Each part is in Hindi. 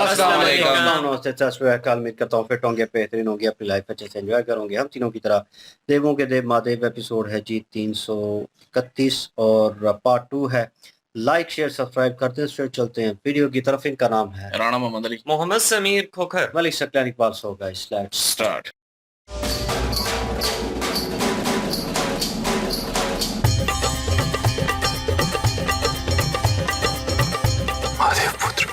अस्सलाम वालेकुम। नमस्ते, सत श्री अकाल। उम्मीद करता हूँ फिट होंगे, बेहतरीन होंगे, अपनी लाइफ अच्छे से एंजॉय करोगे। हम तीनों की तरह देवों के देव महादेव एपिसोड है जी 331 और पार्ट 2 है। लाइक शेयर सब्सक्राइब करते हैं, फिर चलते हैं वीडियो की तरफ। इनका नाम है राणा मोहम्मद अली, मोहम्मद समीर खोखर, मलिक सकलानी पास होगा। Let's start. महादेव पुत्र,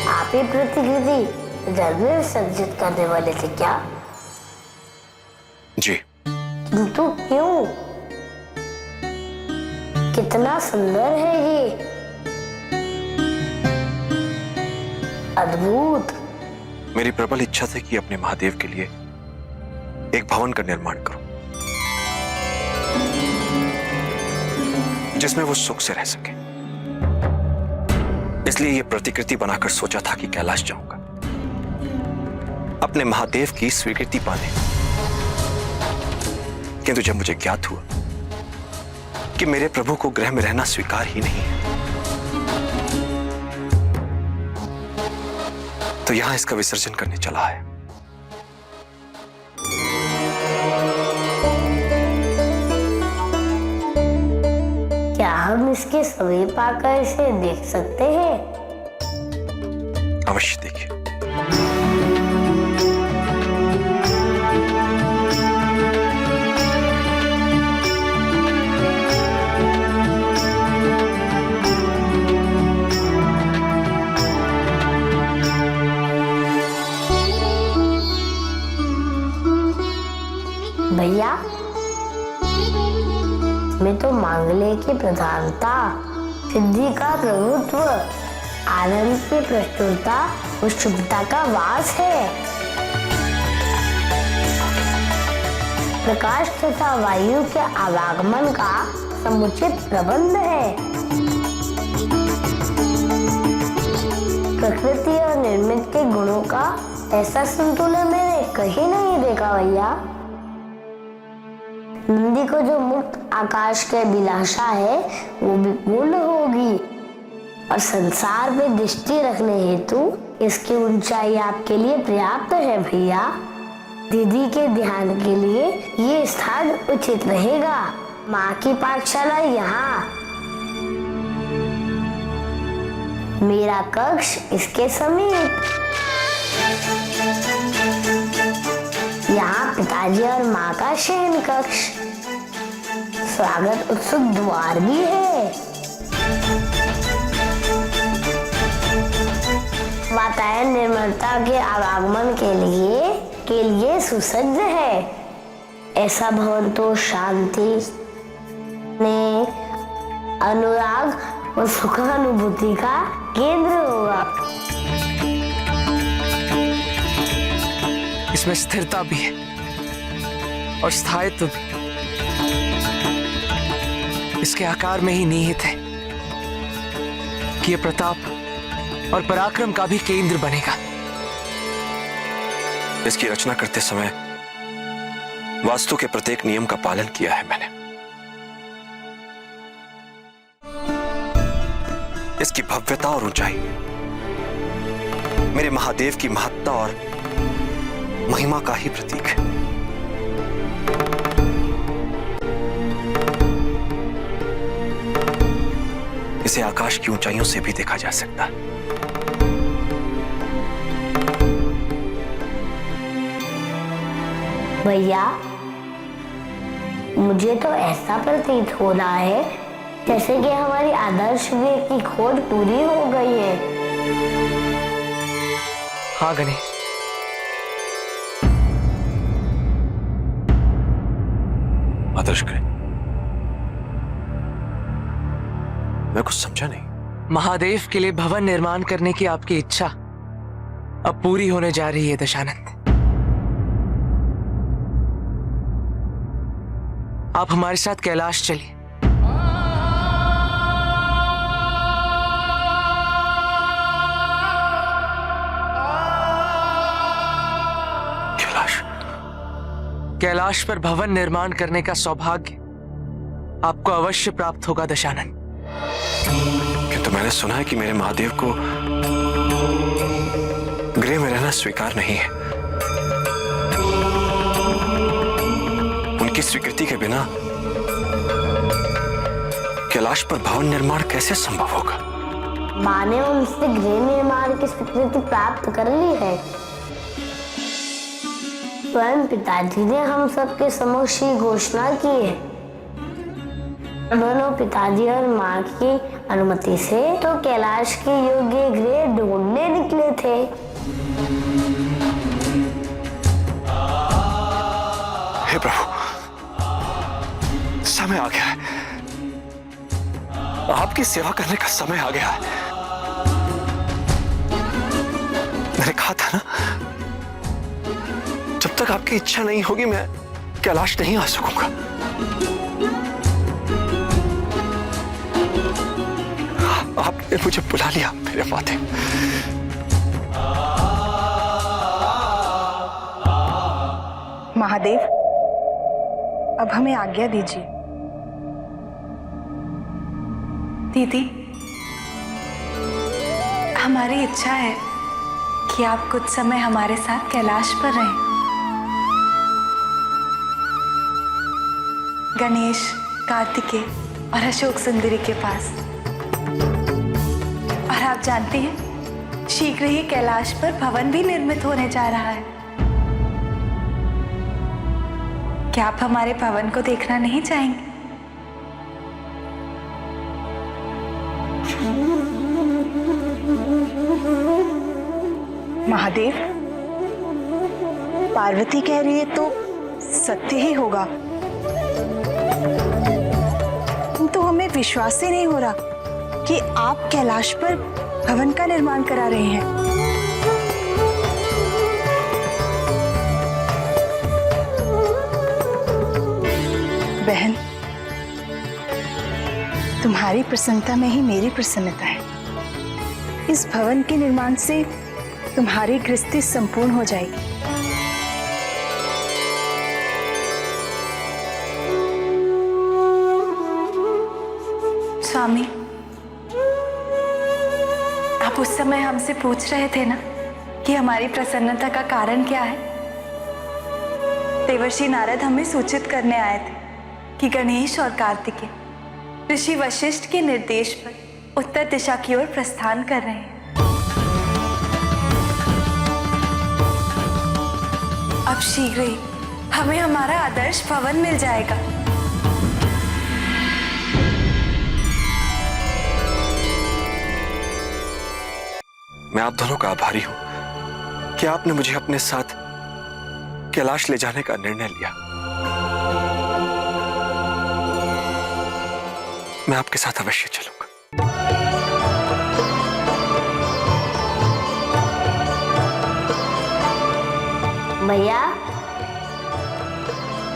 आप ही प्रतिकृति जल में विसर्जित करने वाले थे क्या? जी किंतु क्यों? कितना सुंदर है ये, अद्भुत। मेरी प्रबल इच्छा थी कि अपने महादेव के लिए एक भवन का निर्माण करूं, जिसमें वो सुख से रह सके। इसलिए ये प्रतिकृति बनाकर सोचा था कि कैलाश जाऊंगा अपने महादेव की स्वीकृति पाने। किंतु जब मुझे ज्ञात हुआ कि मेरे प्रभु को गृह में रहना स्वीकार ही नहीं है, तो यहां इसका विसर्जन करने चला है। क्या हम इसके समीप आकर इसे देख सकते हैं? अवश्य देखिए। भैया, में तो मांगल्य की प्रधानता, सिद्धि का प्रभुत्व, आनंद की प्रचुरता और शुभता का वास है। प्रकाश तथा वायु के आवागमन का समुचित प्रबंध है। प्रकृति और निर्मित के गुणों का ऐसा संतुलन मैंने कहीं नहीं देखा भैया। नंदी को जो मुक्त आकाश की अभिलाषा है वो भी पूर्ण होगी, और संसार पे दृष्टि रखने हेतु इसकी ऊंचाई आपके लिए पर्याप्त है भैया। दीदी के ध्यान के लिए ये स्थान उचित रहेगा। माँ की पाठशाला यहाँ, मेरा कक्ष इसके समीप। यहाँ पिताजी और माँ का शयन कक्ष, स्वागत उत्सुक द्वार भी है। वातायन निर्मलता के आवागमन के लिए सुसज्ज है। ऐसा भवन तो शांति, स्नेह, अनुराग और सुखानुभूति का केंद्र होगा। इसमें स्थिरता भी है और स्थायित्व भी। इसके आकार में ही निहित है कि यह प्रताप और पराक्रम का भी केंद्र बनेगा। इसकी रचना करते समय वास्तु के प्रत्येक नियम का पालन किया है मैंने। इसकी भव्यता और ऊंचाई मेरे महादेव की महत्ता और महिमा का ही प्रतीक है। इसे आकाश की ऊंचाइयों से भी देखा जा सकता है। भैया, मुझे तो ऐसा प्रतीत हो रहा है जैसे कि हमारी आदर्श वे की खोज पूरी हो गई है। हाँ गणेश, आदर्श करें। मैं कुछ समझा नहीं। महादेव के लिए भवन निर्माण करने की आपकी इच्छा अब पूरी होने जा रही है दशानंद। आप हमारे साथ कैलाश चलिए। कैलाश पर भवन निर्माण करने का सौभाग्य आपको अवश्य प्राप्त होगा दशानन। किंतु मैंने सुना है कि मेरे महादेव को गृह में रहना स्वीकार नहीं है। उनकी स्वीकृति के बिना कैलाश पर भवन निर्माण कैसे संभव होगा? माँ ने उनसे गृह निर्माण की स्वीकृति प्राप्त कर ली है। स्वयं पिताजी ने हम सबके समक्ष ही घोषणा की है। दोनों पिताजी और माँ की अनुमति से तो कैलाश के योग्य गृह ढूंढने निकले थे। हे प्रभु, समय आ गया है। आपकी सेवा करने का समय आ गया है। मैंने कहा था ना, जब तक आपकी इच्छा नहीं होगी मैं कैलाश नहीं आ सकूंगा। आपने मुझे बुला लिया मेरे माथे। महादेव, अब हमें आज्ञा दीजिए। दीदी, हमारी इच्छा है कि आप कुछ समय हमारे साथ कैलाश पर रहें। गणेश, कार्तिकेय और अशोक सुंदरी के पास। और आप जानते हैं, शीघ्र ही कैलाश पर भवन भी निर्मित होने जा रहा है। क्या आप हमारे भवन को देखना नहीं चाहेंगे? महादेव, पार्वती कह रही है तो सत्य ही होगा। तो हमें विश्वास ही नहीं हो रहा कि आप कैलाश पर भवन का निर्माण करा रहे हैं। बहन, तुम्हारी प्रसन्नता में ही मेरी प्रसन्नता है। इस भवन के निर्माण से तुम्हारी गृहस्थी संपूर्ण हो जाएगी। स्वामी, आप उस समय हमसे पूछ रहे थे ना कि हमारी प्रसन्नता का कारण क्या है। देवर्षि नारद हमें सूचित करने आए थे कि गणेश और कार्तिकेय ऋषि वशिष्ठ के निर्देश पर उत्तर दिशा की ओर प्रस्थान कर रहे हैं। अब शीघ्र ही हमें हमारा आदर्श भवन मिल जाएगा। मैं आप दोनों का आभारी हूं कि आपने मुझे अपने साथ कैलाश ले जाने का निर्णय लिया। मैं आपके साथ अवश्य चलूंगा। भैया,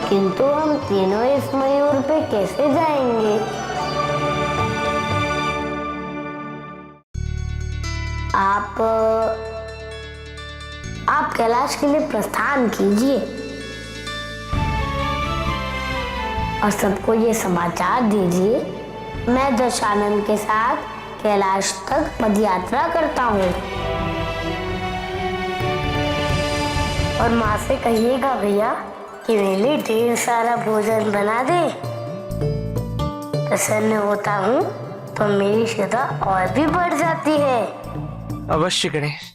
किंतु हम तीनों इस मयूर पे कैसे जाएंगे? आप कैलाश के लिए प्रस्थान कीजिए और सबको ये समाचार दीजिए, मैं दशानन के साथ कैलाश तक पदयात्रा करता हूँ। और माँ से कहिएगा भैया कि मेरे लिए ढेर सारा भोजन बना दे। प्रसन्न होता हूँ तो मेरी श्रद्धा और भी बढ़ जाती है। अवश्य गणेश।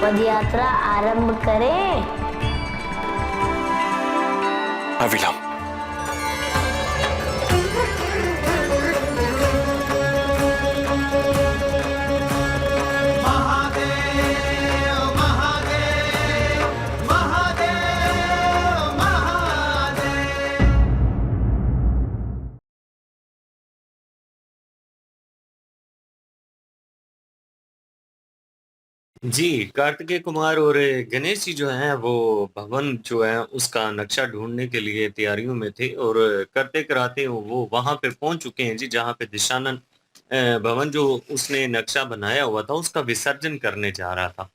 पदयात्रा आरंभ करें। अविलंब। महादेव जी, कार्तिकेय कुमार और गणेश जी जो हैं वो भवन जो है उसका नक्शा ढूँढने के लिए तैयारियों में थे और करते-कराते वो वहाँ पे पहुँच चुके हैं जी, जहाँ पे दिशानंद भवन जो उसने नक्शा बनाया हुआ था उसका विसर्जन करने जा रहा था।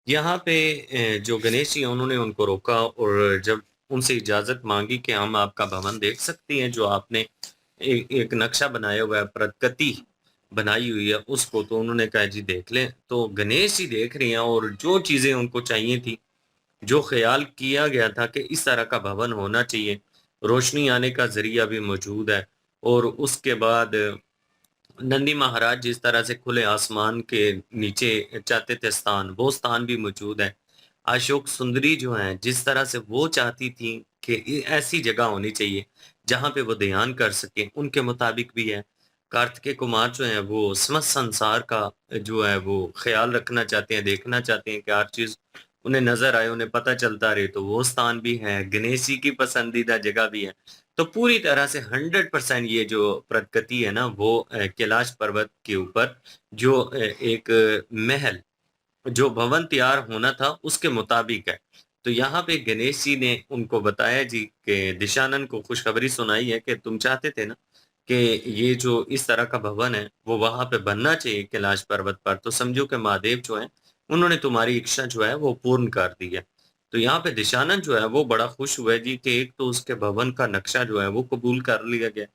यहाँ पे जो गणेश जी हैं उन्होंने उनको रोका और जब उनसे इजाज़त माँगी कि हम आपका भवन देख सकते हैं जो आपने एक नक्शा बनाया हुआ है, प्रकृति बनाई हुई है उसको, तो उन्होंने कहा जी देख लें। तो गणेश जी देख रहे हैं और जो चीज़ें उनको चाहिए थी, जो ख़्याल किया गया था कि इस तरह का भवन होना चाहिए, रोशनी आने का ज़रिया भी मौजूद है और उसके बाद नंदी महाराज जिस तरह से खुले आसमान के नीचे चाहते थे स्थान, वो स्थान भी मौजूद है। अशोक सुंदरी जो हैं, जिस तरह से वो चाहती थी कि ऐसी जगह होनी चाहिए, जहाँ पे वो ध्यान कर सकें, उनके मुताबिक भी है। कार्तिकेय कुमार जो हैं, वो समस्त संसार का जो है वो ख़्याल रखना चाहते हैं, देखना चाहते हैं कि हर चीज़ उन्हें नज़र आए, उन्हें पता चलता रहे, तो वो स्थान भी है। गणेश जी की पसंदीदा जगह भी है। तो पूरी तरह से 100% ये जो प्रकृति है ना वो कैलाश पर्वत के ऊपर जो एक महल जो भवन तैयार होना था उसके मुताबिक है। तो यहाँ पे गणेश जी ने उनको बताया जी कि दिशानंद को खुशखबरी सुनाई है कि तुम चाहते थे ना कि ये जो इस तरह का भवन है वो वहाँ पे बनना चाहिए कैलाश पर्वत पर, तो समझो कि महादेव जो हैं उन्होंने तुम्हारी इच्छा जो है वो पूर्ण कर दी है। तो यहाँ पे दिशानंद जो है वो बड़ा खुश हुआ है जी कि एक तो उसके भवन का नक्शा जो है वो कबूल कर लिया गया।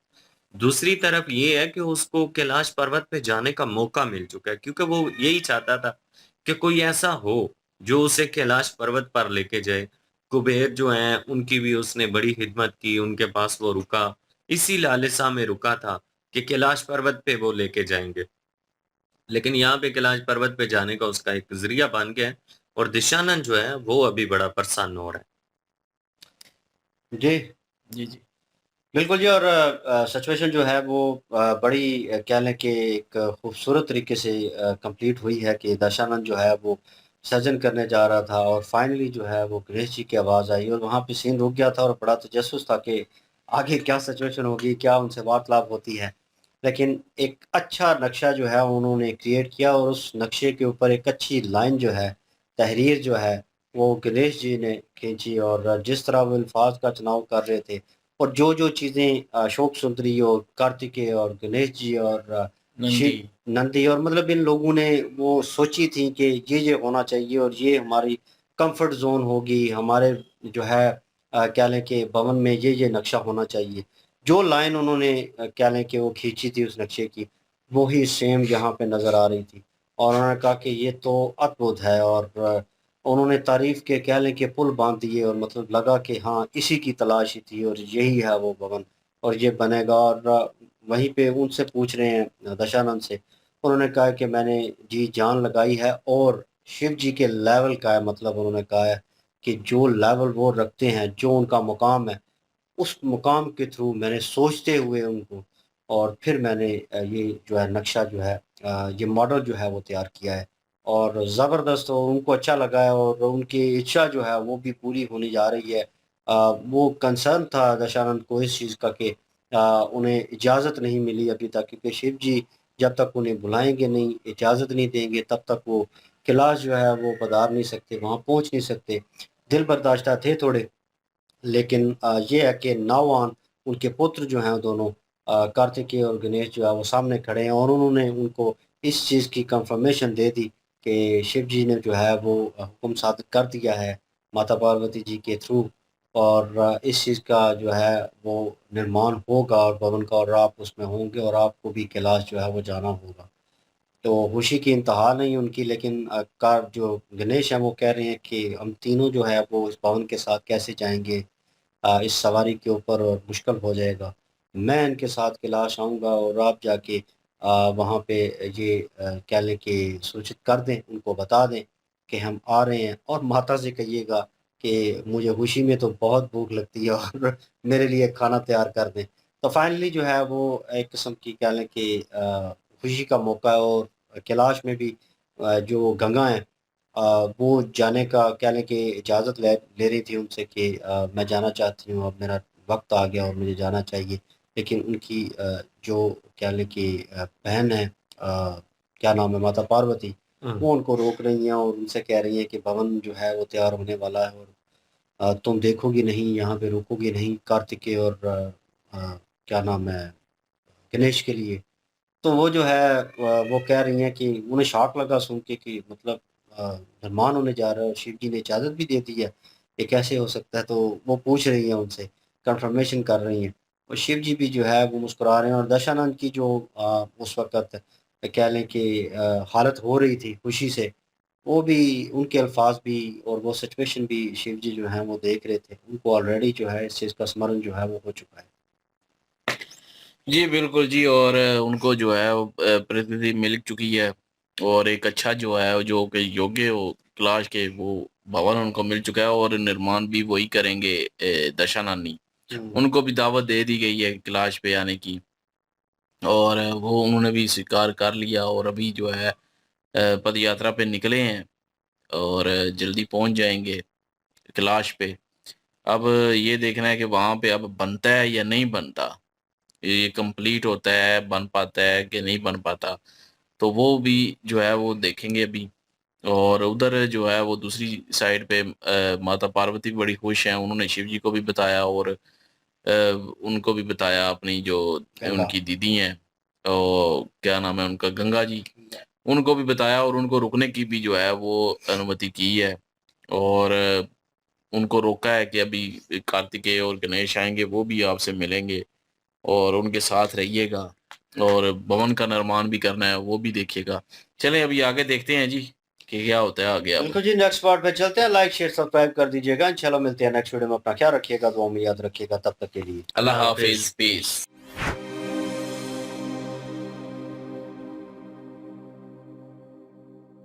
दूसरी तरफ ये है कि उसको कैलाश पर्वत पे जाने का मौका मिल चुका है क्योंकि वो यही चाहता था कि कोई ऐसा हो जो उसे कैलाश पर्वत पर लेके जाए। कुबेर जो हैं उनकी भी उसने बड़ी खिदमत की, उनके पास वो रुका, इसी लालसा में रुका था कि कैलाश पर्वत पे वो लेके जाएँगे। लेकिन यहाँ पे कैलाश पर्वत पे जाने का उसका एक ज़रिया बन गया है और दिशानंद जो है वो अभी बड़ा प्रसन्न हो रहा है। जी, जी, जी। बिल्कुल जी और सिचुएशन जो है वो बड़ी कह लें कि एक खूबसूरत तरीके से कंप्लीट हुई है कि दशानंद जो है वो सृजन करने जा रहा था और फाइनली जो है वो गणेश जी की आवाज़ आई और वहाँ पे सीन रुक गया था और बड़ा तजस्सुस था कि आगे क्या सिचुएशन होगी, क्या उनसे वार्तालाप होती है। लेकिन एक अच्छा नक्शा जो है उन्होंने क्रिएट किया और उस नक्शे के ऊपर एक अच्छी लाइन जो है, तहरीर जो है, वो गणेश जी ने खींची और जिस तरह वो अल्फ़ाज़ का चुनाव कर रहे थे और जो-जो चीज़ें अशोक सुंदरी और कार्तिकेय और गणेश जी और शिव नंदी और मतलब इन लोगों ने वो सोची थी कि ये होना चाहिए और ये हमारी कंफर्ट ज़ोन होगी, हमारे जो है क्या लें कि भवन में ये नक्शा होना चाहिए। जो लाइन उन्होंने क्या लें कि वो खींची थी उस नक्शे की, वो ही सेम यहाँ पे नज़र आ रही थी और उन्होंने कहा कि ये तो अद्भुत है और उन्होंने तारीफ़ के कह लें कि पुल बाँध दिए और मतलब लगा कि हाँ, इसी की तलाश ही थी और यही है वो भवन और ये बनेगा और वहीं पे उनसे पूछ रहे हैं दशानंद से, उन्होंने कहा कि मैंने जी जान लगाई है और शिव जी के लेवल का है मतलब उन्होंने कहा है कि जो लेवल वो रखते हैं, जो उनका मुकाम है, उस मुकाम के थ्रू मैंने सोचते हुए उनको और फिर मैंने ये जो है नक्शा जो है ये मॉडल जो है वो तैयार किया है और ज़बरदस्त और उनको अच्छा लगा है और उनकी इच्छा जो है वो भी पूरी होने जा रही है। वो कंसर्न था दशानंद को इस चीज़ का कि उन्हें इजाज़त नहीं मिली अभी तक क्योंकि शिव जी जब तक उन्हें बुलाएँगे नहीं, इजाज़त नहीं देंगे तब तक वो कैलाश जो है वो पधार नहीं सकते, वहाँ पहुँच नहीं सकते। दिल बर्दाश्ता थे थोड़े लेकिन ये है कि नावान उनके पुत्र जो हैं दोनों कार्तिकेय और गणेश जो है वो सामने खड़े हैं और उन्होंने उनको इस चीज़ की कन्फर्मेशन दे दी कि शिव जी ने जो है वो हुक्म सादिक कर दिया है माता पार्वती जी के थ्रू और इस चीज़ का जो है वो निर्माण होगा और भवन का और आप उसमें होंगे और आपको भी कैलाश जो है वो जाना होगा। तो खुशी की इंतहा नहीं उनकी लेकिन कार जो गणेश हैं वो कह रहे हैं कि हम तीनों जो है वो इस भवन के साथ कैसे जाएँगे इस सवारी के ऊपर और मुश्किल हो जाएगा। मैं इनके साथ कैलाश आऊँगा और आप जाके वहाँ पे ये कह लें कि सूचित कर दें, उनको बता दें कि हम आ रहे हैं और माता से कहिएगा कि मुझे खुशी में तो बहुत भूख लगती है और मेरे लिए खाना तैयार कर दें। तो फाइनली जो है वो एक किस्म की कह लें कि खुशी का मौका है और कैलाश में भी जो गंगा हैं अ, वो जाने का कह लें कि इजाज़त ले ले रही थी उनसे कि मैं जाना चाहती हूँ, अब मेरा वक़्त आ गया और मुझे जाना चाहिए। लेकिन उनकी जो कह लें कि बहन है क्या नाम है माता पार्वती, वो उनको रोक रही हैं और उनसे कह रही हैं कि भवन जो है वो तैयार होने वाला है और तुम देखोगी नहीं, यहाँ पे रुकोगी नहीं कार्तिकेय और क्या नाम है गणेश के लिए। तो वो जो है वो कह रही हैं कि उन्हें शॉक लगा सुन के कि मतलब निर्माण होने जा रहा है और शिव जी ने इजाज़त भी दे दी है, ये कैसे हो सकता है? तो वो पूछ रही हैं उनसे, कन्फर्मेशन कर रही हैं और शिव जी भी जो है वो मुस्कुरा रहे हैं और दशानंद की जो उस वक़्त कह लें कि हालत हो रही थी खुशी से, वो भी उनके अल्फाज भी और वो सिचुएशन भी शिव जी जो हैं वो देख रहे थे। उनको ऑलरेडी जो है इस चीज़ का स्मरण जो है वो हो चुका है। जी बिल्कुल जी। और उनको जो है वो प्रकृति मिल चुकी है और एक अच्छा जो है वो जो कि योग्य हो क्लास के वो भवन उनको मिल चुका है और निर्माण भी वही करेंगे दशा नानी। उनको भी दावत दे दी गई है क्लास पे आने की और वो उन्होंने भी स्वीकार कर लिया और अभी जो है पद यात्रा पे निकले हैं और जल्दी पहुंच जाएंगे कैलाश पे। अब ये देखना है कि वहां पे अब बनता है या नहीं बनता, ये कंप्लीट होता है, बन पाता है कि नहीं बन पाता, तो वो भी जो है वो देखेंगे अभी। और उधर जो है वो दूसरी साइड पे माता पार्वती भी बड़ी खुश हैं, उन्होंने शिव जी को भी बताया और उनको भी बताया अपनी जो गंगा। उनकी दीदी हैं और क्या नाम है उनका, गंगा जी, उनको भी बताया और उनको रुकने की भी जो है वो अनुमति की है और उनको रोका है कि अभी कार्तिकेय और गणेश आएंगे, वो भी आपसे मिलेंगे और उनके साथ रहिएगा और भवन का निर्माण भी करना है वो भी देखिएगा। चलें अभी आगे देखते हैं जी कि क्या होता है आगे। अब बिल्कुल जी, नेक्स्ट पार्ट पे चलते हैं। लाइक शेयर सब्सक्राइब कर दीजिएगा। इंशाल्लाह मिलते हैं नेक्स्ट वीडियो में। अपना ख्याल रखिएगा, दुआ में याद रखिएगा। तब तक के लिए अल्लाह हाफिज, पीस।